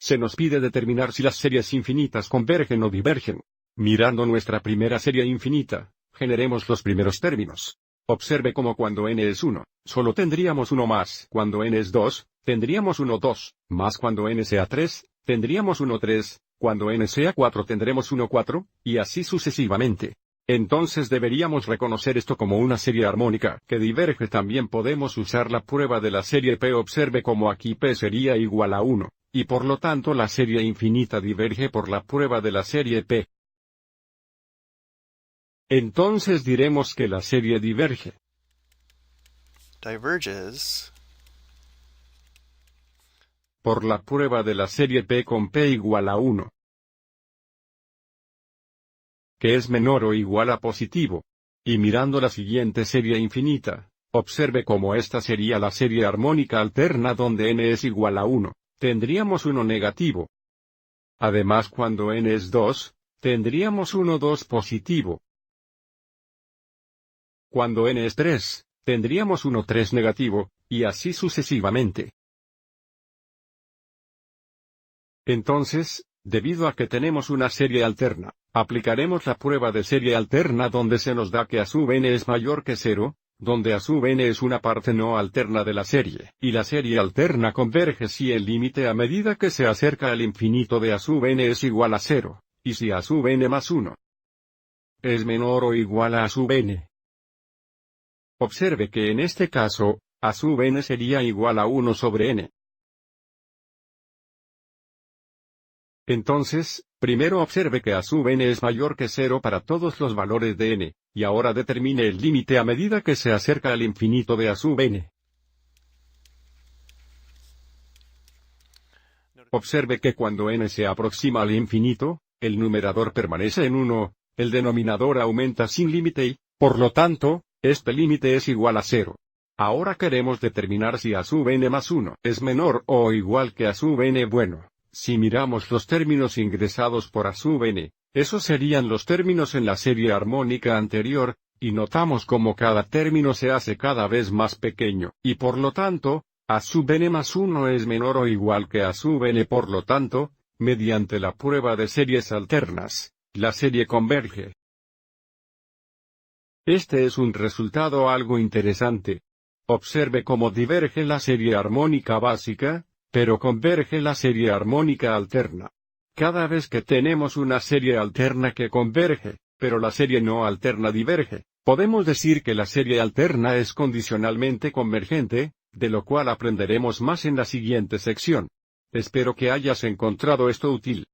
se nos pide determinar si las series infinitas convergen o divergen. Mirando nuestra primera serie infinita, generemos los primeros términos. Observe cómo cuando n es 1, solo tendríamos 1 más. Cuando n es 2, tendríamos 1 2, más cuando n sea 3, tendríamos 1 3, cuando n sea 4 tendremos 1 4, y así sucesivamente. Entonces deberíamos reconocer esto como una serie armónica que diverge. También podemos usar la prueba de la serie P. Observe cómo aquí P sería igual a 1, y por lo tanto la serie infinita diverge por la prueba de la serie P. Entonces diremos que la serie diverge. Diverges por la prueba de la serie P con P igual a 1. Que es menor o igual a positivo. Y mirando la siguiente serie infinita, observe cómo esta sería la serie armónica alterna donde n es igual a 1, tendríamos 1 negativo. Además cuando n es 2, tendríamos 1 2 positivo. Cuando n es 3, tendríamos 1 3 negativo, y así sucesivamente. Entonces, debido a que tenemos una serie alterna, aplicaremos la prueba de serie alterna donde se nos da que a sub n es mayor que 0, donde a sub n es una parte no alterna de la serie, y la serie alterna converge si el límite a medida que se acerca al infinito de a sub n es igual a 0, y si a sub n más 1 es menor o igual a sub n. Observe que en este caso, a sub n sería igual a 1 sobre n. Entonces, primero observe que a sub n es mayor que 0 para todos los valores de n, y ahora determine el límite a medida que se acerca al infinito de a sub n. Observe que cuando n se aproxima al infinito, el numerador permanece en 1, el denominador aumenta sin límite y, por lo tanto, este límite es igual a 0. Ahora queremos determinar si a sub n más 1 es menor o igual que a sub n. Bueno, si miramos los términos ingresados por a sub n, esos serían los términos en la serie armónica anterior, y notamos cómo cada término se hace cada vez más pequeño, y por lo tanto, a sub n más 1 es menor o igual que a sub n. Por lo tanto, mediante la prueba de series alternas, la serie converge. Este es un resultado algo interesante. Observe cómo diverge la serie armónica básica, pero converge la serie armónica alterna. Cada vez que tenemos una serie alterna que converge, pero la serie no alterna diverge, podemos decir que la serie alterna es condicionalmente convergente, de lo cual aprenderemos más en la siguiente sección. Espero que hayas encontrado esto útil.